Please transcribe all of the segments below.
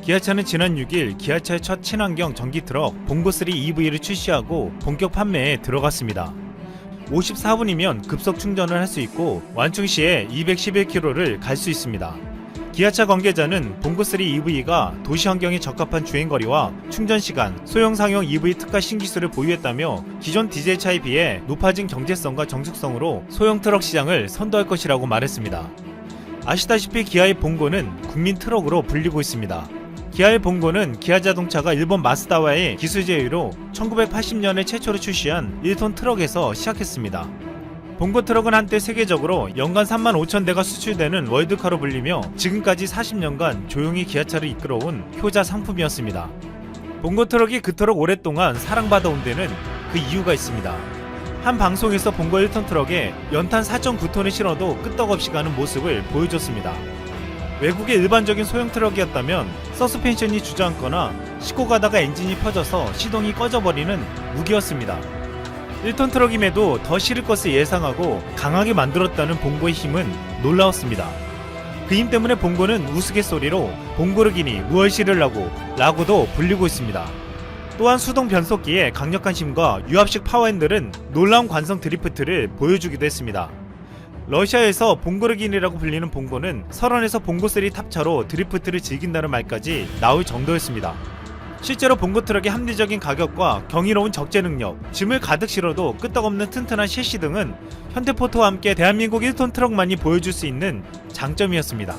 기아차는 지난 6일 기아차의 첫 친환경 전기트럭 봉고3 EV를 출시하고 본격 판매에 들어갔습니다. 54분이면 급속 충전을 할 수 있고 완충 시에 211km를 갈 수 있습니다. 기아차 관계자는 봉고3 EV가 도시 환경에 적합한 주행거리와 충전시간, 소형상용 EV 특화 신기술을 보유했다며 기존 디젤차에 비해 높아진 경제성과 정숙성으로 소형 트럭 시장을 선도할 것이라고 말했습니다. 아시다시피 기아의 봉고는 국민 트럭으로 불리고 있습니다. 기아의 봉고는 기아자동차가 일본 마쓰다와의 기술 제휴로 1980년에 최초로 출시한 1톤 트럭에서 시작했습니다. 봉고 트럭은 한때 세계적으로 연간 35,000대가 수출되는 월드카로 불리며 지금까지 40년간 조용히 기아차를 이끌어온 효자 상품이었습니다. 봉고 트럭이 그토록 오랫동안 사랑받아온 데는 그 이유가 있습니다. 한 방송에서 봉고 1톤 트럭에 연탄 4.9톤을 실어도 끄떡없이 가는 모습을 보여줬습니다. 외국의 일반적인 소형 트럭이었다면 서스펜션이 주저앉거나 싣고 가다가 엔진이 퍼져서 시동이 꺼져버리는 무기였습니다. 1톤 트럭임에도 더 실을 것을 예상하고 강하게 만들었다는 봉고의 힘은 놀라웠습니다. 그 힘 때문에 봉고는 우스갯소리로 봉고르기니 무얼 실으려고 라고도 불리고 있습니다. 또한 수동 변속기의 강력한 힘과 유압식 파워핸들은 놀라운 관성 드리프트를 보여주기도 했습니다. 러시아에서 봉고르긴이라고 불리는 봉고는 설원에서 봉고3 탑차로 드리프트를 즐긴다는 말까지 나올 정도였습니다. 실제로 봉고 트럭의 합리적인 가격과 경이로운 적재 능력, 짐을 가득 실어도 끄떡없는 튼튼한 셰시 등은 현대포토와 함께 대한민국 1톤 트럭만이 보여줄 수 있는 장점이었습니다.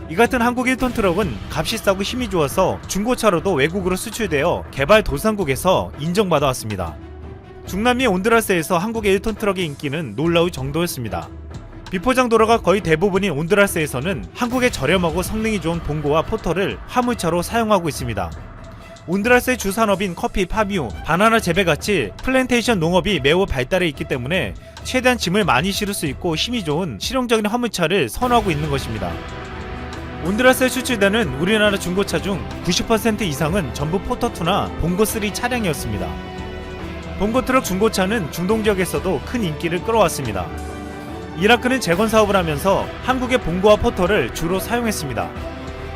이 같은 한국 1톤 트럭은 값이 싸고 힘이 좋아서 중고차로도 외국으로 수출되어 개발 도상국에서 인정받아왔습니다. 중남미 온두라스에서 한국의 1톤 트럭의 인기는 놀라울 정도였습니다. 비포장 도로가 거의 대부분인 온두라스에서는 한국의 저렴하고 성능이 좋은 봉고와 포터를 화물차로 사용하고 있습니다. 온두라스의 주산업인 커피, 파뮤, 바나나 재배같이 플랜테이션 농업이 매우 발달해 있기 때문에 최대한 짐을 많이 실을 수 있고 힘이 좋은 실용적인 화물차를 선호하고 있는 것입니다. 온두라스에 수출되는 우리나라 중고차 중 90% 이상은 전부 포터2나 봉고3 차량이었습니다. 봉고 트럭 중고차는 중동 지역에서도 큰 인기를 끌어왔습니다. 이라크는 재건 사업을 하면서 한국의 봉고와 포터를 주로 사용했습니다.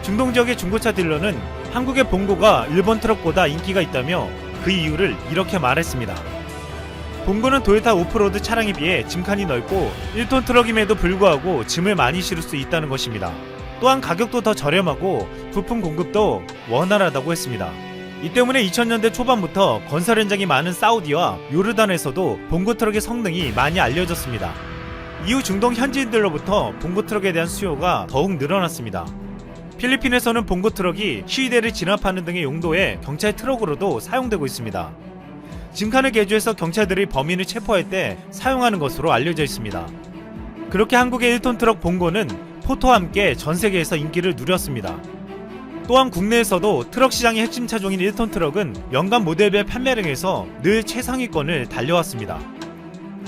중동 지역의 중고차 딜러는 한국의 봉고가 일본 트럭보다 인기가 있다며 그 이유를 이렇게 말했습니다. 봉고는 도요타 오프로드 차량에 비해 짐칸이 넓고 1톤 트럭임에도 불구하고 짐을 많이 실을 수 있다는 것입니다. 또한 가격도 더 저렴하고 부품 공급도 원활하다고 했습니다. 이 때문에 2000년대 초반부터 건설 현장이 많은 사우디와 요르단에서도 봉고 트럭의 성능이 많이 알려졌습니다. 이후 중동 현지인들로부터 봉고 트럭에 대한 수요가 더욱 늘어났습니다. 필리핀에서는 봉고 트럭이 시위대를 진압하는 등의 용도의 경찰 트럭으로도 사용되고 있습니다. 짐칸을 개조해서 경찰들이 범인을 체포할 때 사용하는 것으로 알려져 있습니다. 그렇게 한국의 1톤 트럭 봉고는 포터와 함께 전 세계에서 인기를 누렸습니다. 또한 국내에서도 트럭 시장의 핵심 차종인 1톤 트럭은 연간 모델별 판매량에서 늘 최상위권을 달려왔습니다.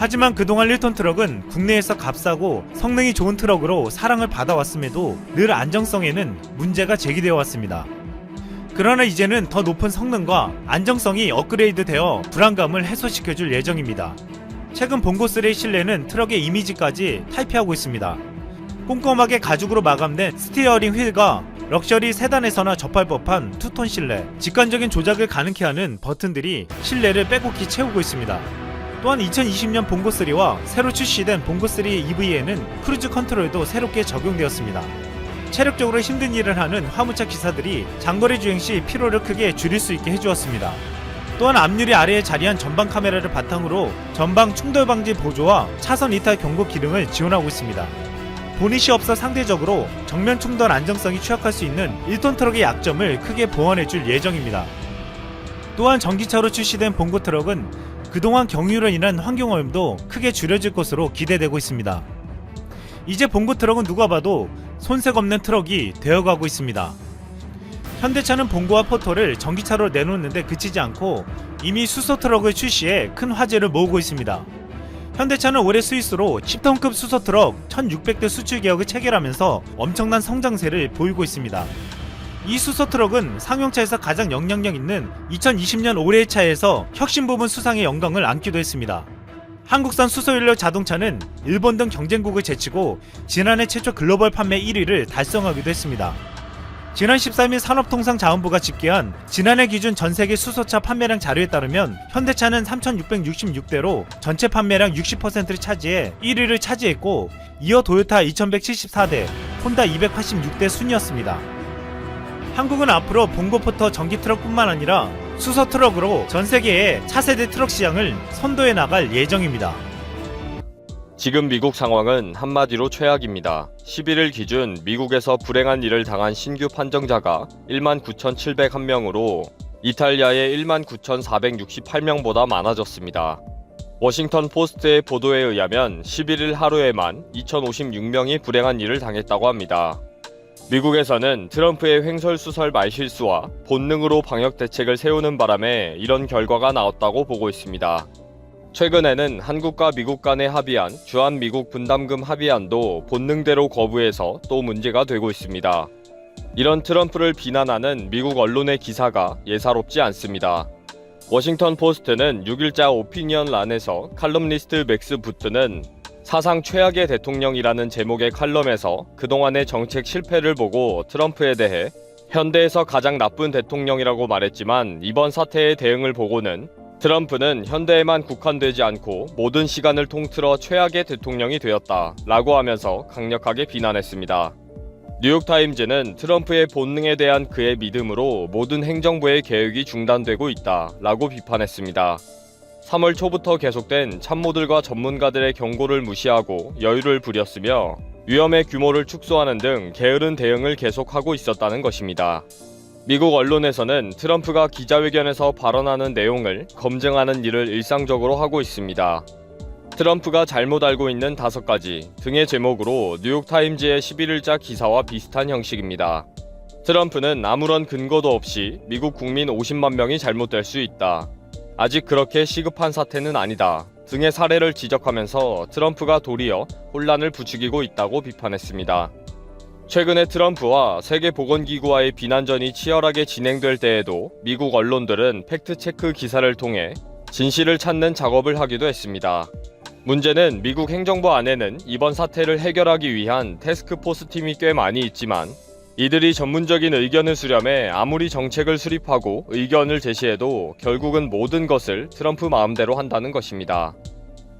하지만 그동안 1톤 트럭은 국내에서 값싸고 성능이 좋은 트럭으로 사랑을 받아왔음에도 늘 안정성에는 문제가 제기되어 왔습니다. 그러나 이제는 더 높은 성능과 안정성이 업그레이드되어 불안감을 해소시켜줄 예정입니다. 최근 봉고3의 실내는 트럭의 이미지까지 탈피하고 있습니다. 꼼꼼하게 가죽으로 마감된 스티어링 휠과 럭셔리 세단에서나 접할 법한 투톤 실내, 직관적인 조작을 가능케 하는 버튼들이 실내를 빼곡히 채우고 있습니다. 또한 2020년 봉고3와 새로 출시된 봉고3 EV에는 크루즈 컨트롤도 새롭게 적용되었습니다. 체력적으로 힘든 일을 하는 화물차 기사들이 장거리 주행 시 피로를 크게 줄일 수 있게 해주었습니다. 또한 앞유리 아래에 자리한 전방 카메라를 바탕으로 전방 충돌 방지 보조와 차선 이탈 경고 기능을 지원하고 있습니다. 보닛이 없어 상대적으로 정면 충돌 안정성이 취약할 수 있는 1톤 트럭의 약점을 크게 보완해줄 예정입니다. 또한 전기차로 출시된 봉고 트럭은 그동안 경유로 인한 환경오염도 크게 줄여질 것으로 기대되고 있습니다. 이제 봉고 트럭은 누가 봐도 손색 없는 트럭이 되어가고 있습니다. 현대차는 봉고와 포터를 전기차로 내놓는데 그치지 않고 이미 수소 트럭을 출시해 큰 화제를 모으고 있습니다. 현대차는 올해 스위스로 10톤급 수소 트럭 1600대 수출 계약을 체결하면서 엄청난 성장세를 보이고 있습니다. 이 수소 트럭은 상용차에서 가장 영향력 있는 2020년 올해의 차에서 혁신 부분 수상의 영광을 안기도 했습니다. 한국산 수소연료 자동차는 일본 등 경쟁국을 제치고 지난해 최초 글로벌 판매 1위를 달성하기도 했습니다. 지난 13일 산업통상자원부가 집계한 지난해 기준 전세계 수소차 판매량 자료에 따르면 현대차는 3,666대로 전체 판매량 60%를 차지해 1위를 차지했고, 이어 도요타 2,174대, 혼다 286대 순이었습니다. 한국은 앞으로 봉고포터 전기트럭뿐만 아니라 수소트럭으로 전세계의 차세대 트럭 시장을 선도해 나갈 예정입니다. 지금 미국 상황은 한마디로 최악입니다. 11일 기준 미국에서 불행한 일을 당한 신규 판정자가 19,701명으로 이탈리아의 19,468명보다 많아졌습니다. 워싱턴 포스트의 보도에 의하면 11일 하루에만 2,056명이 불행한 일을 당했다고 합니다. 미국에서는 트럼프의 횡설수설 말실수와 본능으로 방역 대책을 세우는 바람에 이런 결과가 나왔다고 보고 있습니다. 최근에는 한국과 미국 간에 합의한 주한미국 분담금 합의안도 본능대로 거부해서 또 문제가 되고 있습니다. 이런 트럼프를 비난하는 미국 언론의 기사가 예사롭지 않습니다. 워싱턴 포스트는 6일자 오피니언란에서 칼럼니스트 맥스 부트는 사상 최악의 대통령이라는 제목의 칼럼에서 그동안의 정책 실패를 보고 트럼프에 대해 현대에서 가장 나쁜 대통령이라고 말했지만, 이번 사태의 대응을 보고는 트럼프는 현대에만 국한되지 않고 모든 시간을 통틀어 최악의 대통령이 되었다 라고 하면서 강력하게 비난했습니다. 뉴욕타임즈는 트럼프의 본능에 대한 그의 믿음으로 모든 행정부의 계획이 중단되고 있다 라고 비판했습니다. 3월 초부터 계속된 참모들과 전문가들의 경고를 무시하고 여유를 부렸으며 위험의 규모를 축소하는 등 게으른 대응을 계속하고 있었다는 것입니다. 미국 언론에서는 트럼프가 기자회견에서 발언하는 내용을 검증하는 일을 일상적으로 하고 있습니다. 트럼프가 잘못 알고 있는 5가지 등의 제목으로 뉴욕타임즈의 11일자 기사와 비슷한 형식입니다. 트럼프는 아무런 근거도 없이 미국 국민 50만 명이 잘못될 수 있다. 아직 그렇게 시급한 사태는 아니다 등의 사례를 지적하면서 트럼프가 도리어 혼란을 부추기고 있다고 비판했습니다. 최근에 트럼프와 세계보건기구와의 비난전이 치열하게 진행될 때에도 미국 언론들은 팩트체크 기사를 통해 진실을 찾는 작업을 하기도 했습니다. 문제는 미국 행정부 안에는 이번 사태를 해결하기 위한 태스크포스 팀이 꽤 많이 있지만, 이들이 전문적인 의견을 수렴해 아무리 정책을 수립하고 의견을 제시해도 결국은 모든 것을 트럼프 마음대로 한다는 것입니다.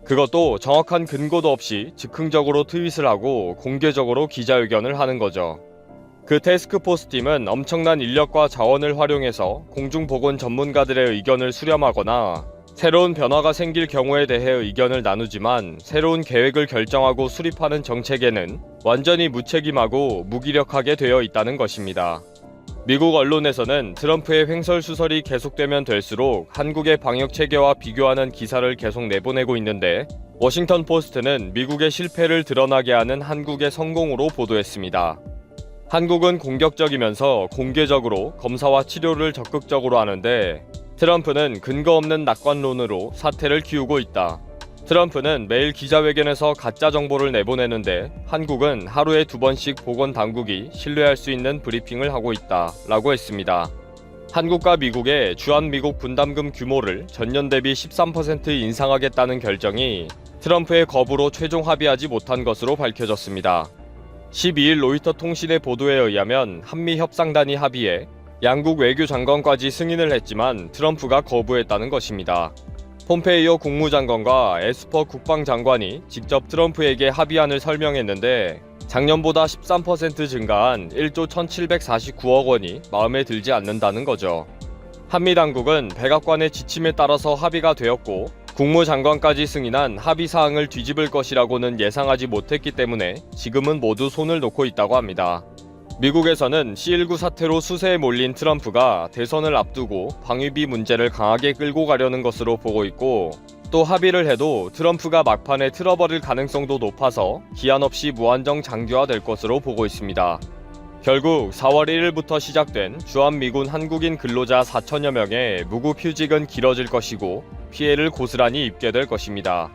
그것도 정확한 근거도 없이 즉흥적으로 트윗을 하고 공개적으로 기자회견을 하는 거죠. 그 태스크포스 팀은 엄청난 인력과 자원을 활용해서 공중보건 전문가들의 의견을 수렴하거나 새로운 변화가 생길 경우에 대해 의견을 나누지만, 새로운 계획을 결정하고 수립하는 정책에는 완전히 무책임하고 무기력하게 되어 있다는 것입니다. 미국 언론에서는 트럼프의 횡설수설이 계속되면 될수록 한국의 방역 체계와 비교하는 기사를 계속 내보내고 있는데, 워싱턴 포스트는 미국의 실패를 드러나게 하는 한국의 성공으로 보도했습니다. 한국은 공격적이면서 공개적으로 검사와 치료를 적극적으로 하는데, 트럼프는 근거 없는 낙관론으로 사태를 키우고 있다. 트럼프는 매일 기자회견에서 가짜 정보를 내보내는데, 한국은 하루에 2번씩 보건당국이 신뢰할 수 있는 브리핑을 하고 있다 라고 했습니다. 한국과 미국의 주한미국 분담금 규모를 전년 대비 13% 인상하겠다는 결정이 트럼프의 거부로 최종 합의하지 못한 것으로 밝혀졌습니다. 12일 로이터 통신의 보도에 의하면 한미협상단이 합의해 양국 외교장관까지 승인을 했지만 트럼프가 거부했다는 것입니다. 폼페이오 국무장관과 에스퍼 국방장관이 직접 트럼프에게 합의안을 설명했는데, 작년보다 13% 증가한 1조 1749억 원이 마음에 들지 않는다는 거죠. 한미 당국은 백악관의 지침에 따라서 합의가 되었고, 국무장관까지 승인한 합의사항을 뒤집을 것이라고는 예상하지 못했기 때문에 지금은 모두 손을 놓고 있다고 합니다. 미국에서는 C19 사태로 수세에 몰린 트럼프가 대선을 앞두고 방위비 문제를 강하게 끌고 가려는 것으로 보고 있고, 또 합의를 해도 트럼프가 막판에 틀어버릴 가능성도 높아서 기한 없이 무한정 장기화될 것으로 보고 있습니다. 결국 4월 1일부터 시작된 주한미군 한국인 근로자 4천여 명의 무급휴직은 길어질 것이고, 피해를 고스란히 입게 될 것입니다.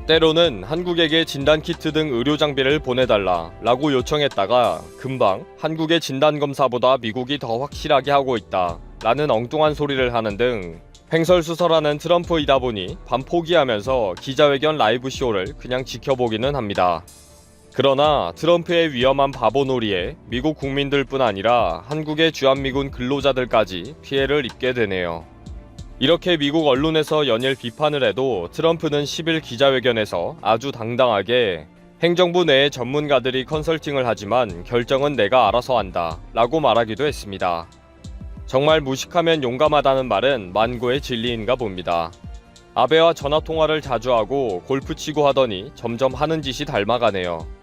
때로는 한국에게 진단키트 등 의료장비를 보내달라 라고 요청했다가 금방 한국의 진단검사보다 미국이 더 확실하게 하고 있다 라는 엉뚱한 소리를 하는 등 횡설수설하는 트럼프이다 보니 반 포기하면서 기자회견 라이브 쇼를 그냥 지켜보기는 합니다. 그러나 트럼프의 위험한 바보놀이에 미국 국민들뿐 아니라 한국의 주한미군 근로자들까지 피해를 입게 되네요. 이렇게 미국 언론에서 연일 비판을 해도 트럼프는 10일 기자회견에서 아주 당당하게 행정부 내의 전문가들이 컨설팅을 하지만 결정은 내가 알아서 한다 라고 말하기도 했습니다. 정말 무식하면 용감하다는 말은 만고의 진리인가 봅니다. 아베와 전화통화를 자주 하고 골프 치고 하더니 점점 하는 짓이 닮아가네요.